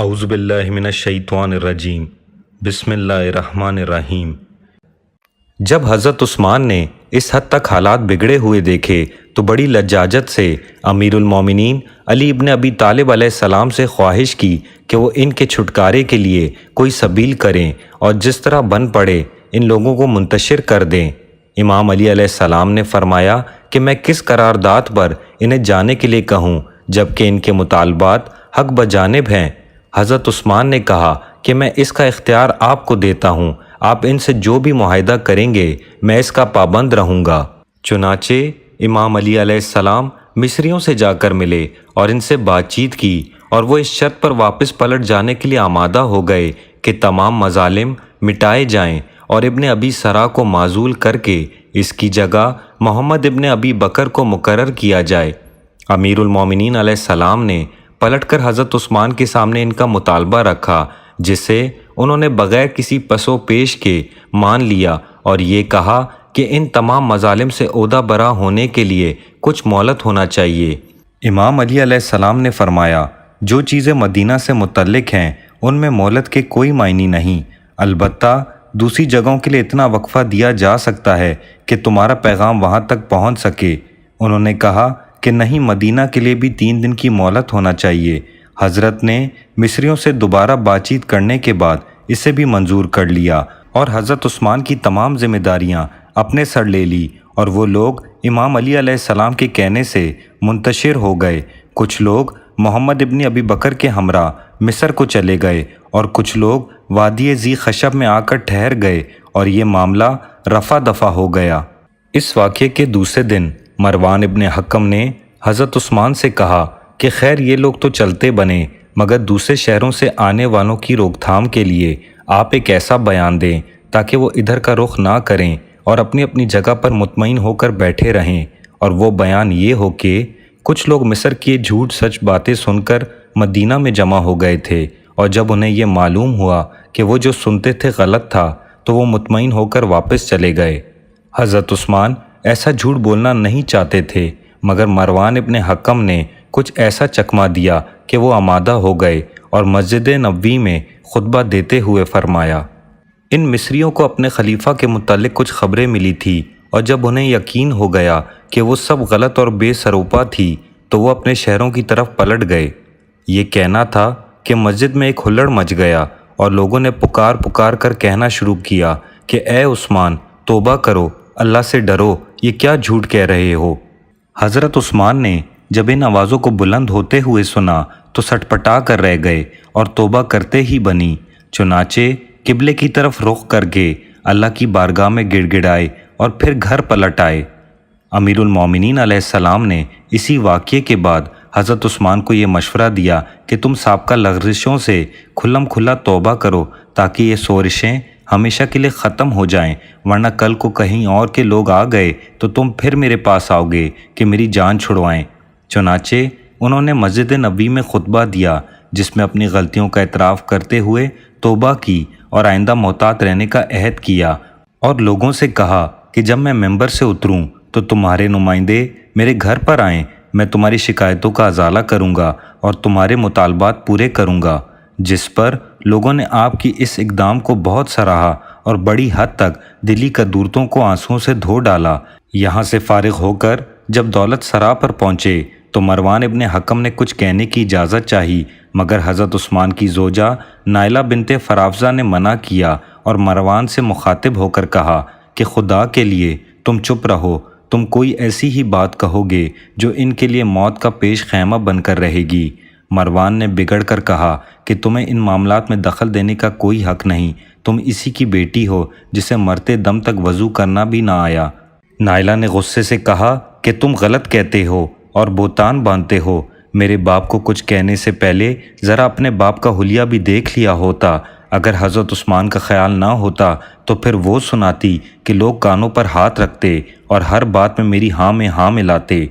اعوذ باللہ من الشیطان الرجیم بسم اللہ الرحمن الرحیم۔ جب حضرت عثمان نے اس حد تک حالات بگڑے ہوئے دیکھے تو بڑی لجاجت سے امیر المومنین علی ابن ابی طالب علیہ السلام سے خواہش کی کہ وہ ان کے چھٹکارے کے لیے کوئی سبیل کریں اور جس طرح بن پڑے ان لوگوں کو منتشر کر دیں۔ امام علی علیہ السلام نے فرمایا کہ میں کس قرارداد پر انہیں جانے کے لیے کہوں جبکہ ان کے مطالبات حق بجانب ہیں۔ حضرت عثمان نے کہا کہ میں اس کا اختیار آپ کو دیتا ہوں، آپ ان سے جو بھی معاہدہ کریں گے میں اس کا پابند رہوں گا۔ چنانچہ امام علی علیہ السلام مصریوں سے جا کر ملے اور ان سے بات چیت کی اور وہ اس شرط پر واپس پلٹ جانے کے لیے آمادہ ہو گئے کہ تمام مظالم مٹائے جائیں اور ابن ابی سرا کو معزول کر کے اس کی جگہ محمد ابن ابی بکر کو مقرر کیا جائے۔ امیر المومنین علیہ السلام نے پلٹ کر حضرت عثمان کے سامنے ان کا مطالبہ رکھا جسے انہوں نے بغیر کسی پس و پیش کے مان لیا اور یہ کہا کہ ان تمام مظالم سے عہدہ برا ہونے کے لیے کچھ مہلت ہونا چاہیے۔ امام علی علیہ السلام نے فرمایا جو چیزیں مدینہ سے متعلق ہیں ان میں مہلت کے کوئی معنی نہیں، البتہ دوسری جگہوں کے لیے اتنا وقفہ دیا جا سکتا ہے کہ تمہارا پیغام وہاں تک پہنچ سکے۔ انہوں نے کہا کہ نہیں، مدینہ کے لیے بھی 3 دن کی مہلت ہونا چاہیے۔ حضرت نے مصریوں سے دوبارہ بات چیت کرنے کے بعد اسے بھی منظور کر لیا اور حضرت عثمان کی تمام ذمہ داریاں اپنے سر لے لی اور وہ لوگ امام علی علیہ السلام کے کہنے سے منتشر ہو گئے۔ کچھ لوگ محمد ابن ابی بکر کے ہمراہ مصر کو چلے گئے اور کچھ لوگ وادی ذی خشب میں آ کر ٹھہر گئے اور یہ معاملہ رفع دفع ہو گیا۔ اس واقعے کے دوسرے دن مروان ابن حکم نے حضرت عثمان سے کہا کہ خیر یہ لوگ تو چلتے بنے مگر دوسرے شہروں سے آنے والوں کی روک تھام کے لیے آپ ایک ایسا بیان دیں تاکہ وہ ادھر کا رخ نہ کریں اور اپنی اپنی جگہ پر مطمئن ہو کر بیٹھے رہیں، اور وہ بیان یہ ہو کہ کچھ لوگ مصر کی جھوٹ سچ باتیں سن کر مدینہ میں جمع ہو گئے تھے اور جب انہیں یہ معلوم ہوا کہ وہ جو سنتے تھے غلط تھا تو وہ مطمئن ہو کر واپس چلے گئے۔ حضرت عثمان ایسا جھوٹ بولنا نہیں چاہتے تھے مگر مروان ابن حکم نے کچھ ایسا چکما دیا کہ وہ آمادہ ہو گئے اور مسجد نبوی میں خطبہ دیتے ہوئے فرمایا، ان مصریوں کو اپنے خلیفہ کے متعلق کچھ خبریں ملی تھی اور جب انہیں یقین ہو گیا کہ وہ سب غلط اور بے سروپا تھی تو وہ اپنے شہروں کی طرف پلٹ گئے۔ یہ کہنا تھا کہ مسجد میں ایک ہلڑ مچ گیا اور لوگوں نے پکار پکار کر کہنا شروع کیا کہ اے عثمان توبہ کرو، اللہ سے ڈرو، یہ کیا جھوٹ کہہ رہے ہو۔ حضرت عثمان نے جب ان آوازوں کو بلند ہوتے ہوئے سنا تو سٹپٹا کر رہ گئے اور توبہ کرتے ہی بنی۔ چنانچہ قبلے کی طرف رخ کر کے اللہ کی بارگاہ میں گڑ گڑائے اور پھر گھر پلٹ آئے۔ امیر المومنین علیہ السلام نے اسی واقعے کے بعد حضرت عثمان کو یہ مشورہ دیا کہ تم سابقہ لغزشوں سے کھلم کھلا توبہ کرو تاکہ یہ سورشیں ہمیشہ کے لیے ختم ہو جائیں، ورنہ کل کو کہیں اور کے لوگ آ گئے تو تم پھر میرے پاس آؤ گے کہ میری جان چھڑوائیں۔ چنانچہ انہوں نے مسجد نبوی میں خطبہ دیا جس میں اپنی غلطیوں کا اعتراف کرتے ہوئے توبہ کی اور آئندہ محتاط رہنے کا عہد کیا، اور لوگوں سے کہا کہ جب میں ممبر سے اتروں تو تمہارے نمائندے میرے گھر پر آئیں، میں تمہاری شکایتوں کا ازالہ کروں گا اور تمہارے مطالبات پورے کروں گا۔ جس پر لوگوں نے آپ کی اس اقدام کو بہت سراہا اور بڑی حد تک دلی قدورتوں کو آنسوؤں سے دھو ڈالا۔ یہاں سے فارغ ہو کر جب دولت سرا پر پہنچے تو مروان ابن حکم نے کچھ کہنے کی اجازت چاہی مگر حضرت عثمان کی زوجہ نائلہ بنت فرافزہ نے منع کیا اور مروان سے مخاطب ہو کر کہا کہ خدا کے لیے تم چپ رہو، تم کوئی ایسی ہی بات کہو گے جو ان کے لیے موت کا پیش خیمہ بن کر رہے گی۔ مروان نے بگڑ کر کہا کہ تمہیں ان معاملات میں دخل دینے کا کوئی حق نہیں، تم اسی کی بیٹی ہو جسے مرتے دم تک وضو کرنا بھی نہ آیا۔ نائلہ نے غصے سے کہا کہ تم غلط کہتے ہو اور بہتان باندھتے ہو، میرے باپ کو کچھ کہنے سے پہلے ذرا اپنے باپ کا حلیہ بھی دیکھ لیا ہوتا۔ اگر حضرت عثمان کا خیال نہ ہوتا تو پھر وہ سناتی کہ لوگ کانوں پر ہاتھ رکھتے اور ہر بات میں میری ہاں میں ہاں ملاتے۔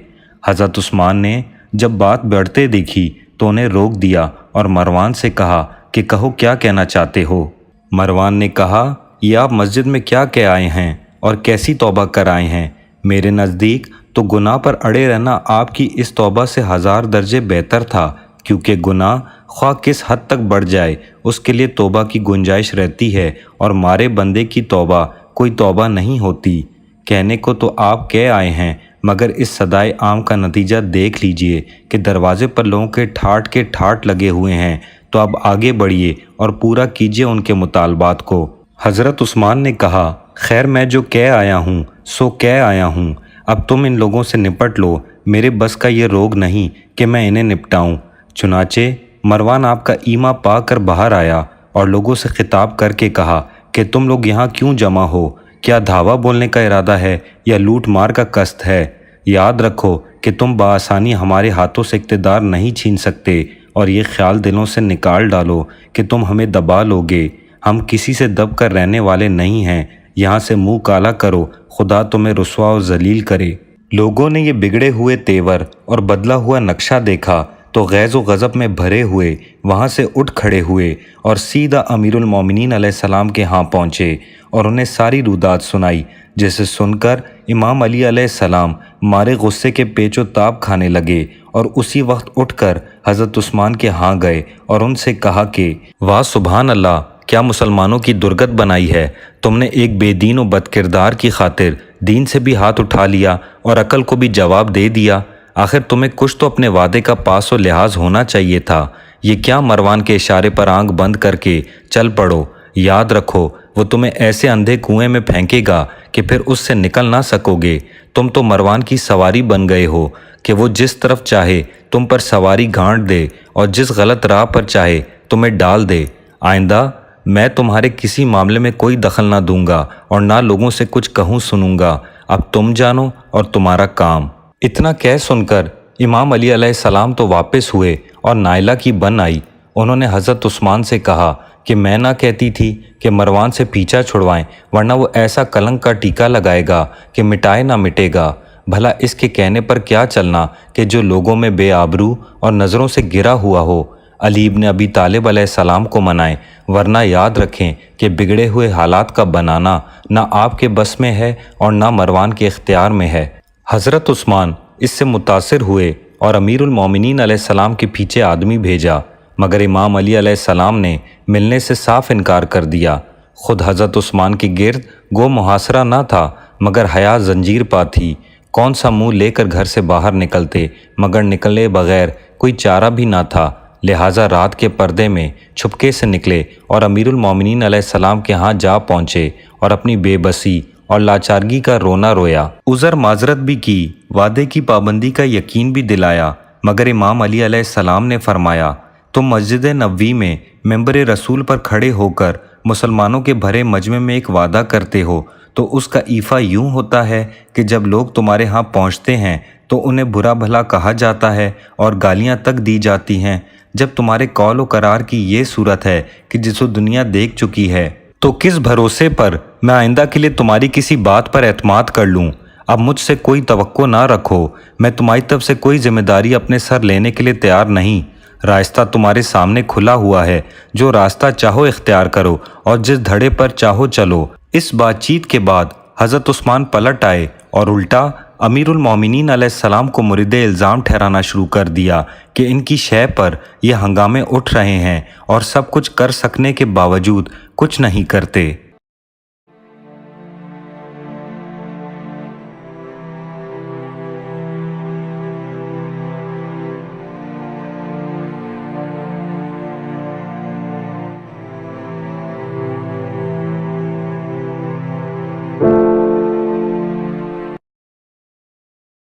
حضرت عثمان نے جب بات بڑھتے دیکھی تو انہیں روک دیا اور مروان سے کہا کہ کہو کیا کہنا چاہتے ہو۔ مروان نے کہا یہ آپ مسجد میں کیا کہہ آئے ہیں اور کیسی توبہ کر آئے ہیں؟ میرے نزدیک تو گناہ پر اڑے رہنا آپ کی اس توبہ سے 1000 درجے بہتر تھا کیونکہ گناہ خواہ کس حد تک بڑھ جائے اس کے لیے توبہ کی گنجائش رہتی ہے، اور مارے بندے کی توبہ کوئی توبہ نہیں ہوتی۔ کہنے کو تو آپ کہہ آئے ہیں، مگر اس صدائے عام کا نتیجہ دیکھ لیجئے کہ دروازے پر لوگوں کے ٹھاٹ لگے ہوئے ہیں۔ تو اب آگے بڑھیے اور پورا کیجئے ان کے مطالبات کو۔ حضرت عثمان نے کہا، خیر میں جو کہہ آیا ہوں سو کہہ آیا ہوں، اب تم ان لوگوں سے نپٹ لو، میرے بس کا یہ روگ نہیں کہ میں انہیں نپٹاؤں۔ چنانچہ مروان آپ کا ایما پا کر باہر آیا اور لوگوں سے خطاب کر کے کہا کہ تم لوگ یہاں کیوں جمع ہو؟ کیا دھاوا بولنے کا ارادہ ہے یا لوٹ مار کا قصد ہے؟ یاد رکھو کہ تم بآسانی ہمارے ہاتھوں سے اقتدار نہیں چھین سکتے، اور یہ خیال دلوں سے نکال ڈالو کہ تم ہمیں دبا لوگے۔ ہم کسی سے دب کر رہنے والے نہیں ہیں، یہاں سے منہ کالا کرو، خدا تمہیں رسوا و ذلیل کرے۔ لوگوں نے یہ بگڑے ہوئے تیور اور بدلا ہوا نقشہ دیکھا تو غیظ و غضب میں بھرے ہوئے وہاں سے اٹھ کھڑے ہوئے اور سیدھا امیر المومنین علیہ السلام کے ہاں پہنچے اور انہیں ساری روداد سنائی، جسے سن کر امام علی علیہ السلام مارے غصے کے پیچ و تاب کھانے لگے، اور اسی وقت اٹھ کر حضرت عثمان کے ہاں گئے اور ان سے کہا کہ واہ سبحان اللہ، کیا مسلمانوں کی درگت بنائی ہے! تم نے ایک بے دین و بد کردار کی خاطر دین سے بھی ہاتھ اٹھا لیا اور عقل کو بھی جواب دے دیا۔ آخر تمہیں کچھ تو اپنے وعدے کا پاس و لحاظ ہونا چاہیے تھا۔ یہ کیا مروان کے اشارے پر آنکھ بند کر کے چل پڑو؟ یاد رکھو وہ تمہیں ایسے اندھے کنویں میں پھینکے گا کہ پھر اس سے نکل نہ سکو گے۔ تم تو مروان کی سواری بن گئے ہو کہ وہ جس طرف چاہے تم پر سواری گھانٹ دے اور جس غلط راہ پر چاہے تمہیں ڈال دے۔ آئندہ میں تمہارے کسی معاملے میں کوئی دخل نہ دوں گا اور نہ لوگوں سے کچھ کہوں سنوں گا، اب تم جانو اور تمہارا کام۔ اتنا کہہ سن کر امام علی علیہ السلام تو واپس ہوئے اور نائلہ کی بن آئی۔ انہوں نے حضرت عثمان سے کہا کہ میں نہ کہتی تھی کہ مروان سے پیچھا چھڑوائیں، ورنہ وہ ایسا کلنک کا ٹیکا لگائے گا کہ مٹائے نہ مٹے گا۔ بھلا اس کے کہنے پر کیا چلنا کہ جو لوگوں میں بے آبرو اور نظروں سے گرا ہوا ہو، علی ابن ابی طالب علیہ السلام کو منائیں، ورنہ یاد رکھیں کہ بگڑے ہوئے حالات کا بنانا نہ آپ کے بس میں ہے اور نہ مروان کے اختیار میں ہے۔ حضرت عثمان اس سے متاثر ہوئے اور امیر المومنین علیہ السلام کے پیچھے آدمی بھیجا، مگر امام علی علیہ السلام نے ملنے سے صاف انکار کر دیا۔ خود حضرت عثمان کے گرد گو محاصرہ نہ تھا مگر حیا زنجیر پا تھی۔ کون سا منہ لے کر گھر سے باہر نکلتے، مگر نکلے بغیر کوئی چارہ بھی نہ تھا، لہٰذا رات کے پردے میں چھپکے سے نکلے اور امیر المومنین علیہ السلام کے ہاں جا پہنچے اور اپنی بے بسی اور لاچارگی کا رونا رویا، عذر معذرت بھی کی، وعدے کی پابندی کا یقین بھی دلایا، مگر امام علی علیہ السلام نے فرمایا، تم مسجد نبوی میں ممبر رسول پر کھڑے ہو کر مسلمانوں کے بھرے مجمع میں ایک وعدہ کرتے ہو تو اس کا ایفا یوں ہوتا ہے کہ جب لوگ تمہارے ہاں پہنچتے ہیں تو انہیں برا بھلا کہا جاتا ہے اور گالیاں تک دی جاتی ہیں۔ جب تمہارے قول و قرار کی یہ صورت ہے کہ جسو دنیا دیکھ چکی ہے تو کس بھروسے پر میں آئندہ کے لیے تمہاری کسی بات پر اعتماد کر لوں؟ اب مجھ سے کوئی توقع نہ رکھو، میں تمہاری طرف سے کوئی ذمہ داری اپنے سر لینے کے لیے تیار نہیں۔ راستہ تمہارے سامنے کھلا ہوا ہے، جو راستہ چاہو اختیار کرو اور جس دھڑے پر چاہو چلو۔ اس بات چیت کے بعد حضرت عثمان پلٹ آئے اور الٹا امیر المومنین علیہ السلام کو مورد الزام ٹھہرانا شروع کر دیا کہ ان کی شے پر یہ ہنگامے اٹھ رہے ہیں اور سب کچھ کر سکنے کے باوجود کچھ نہیں کرتے۔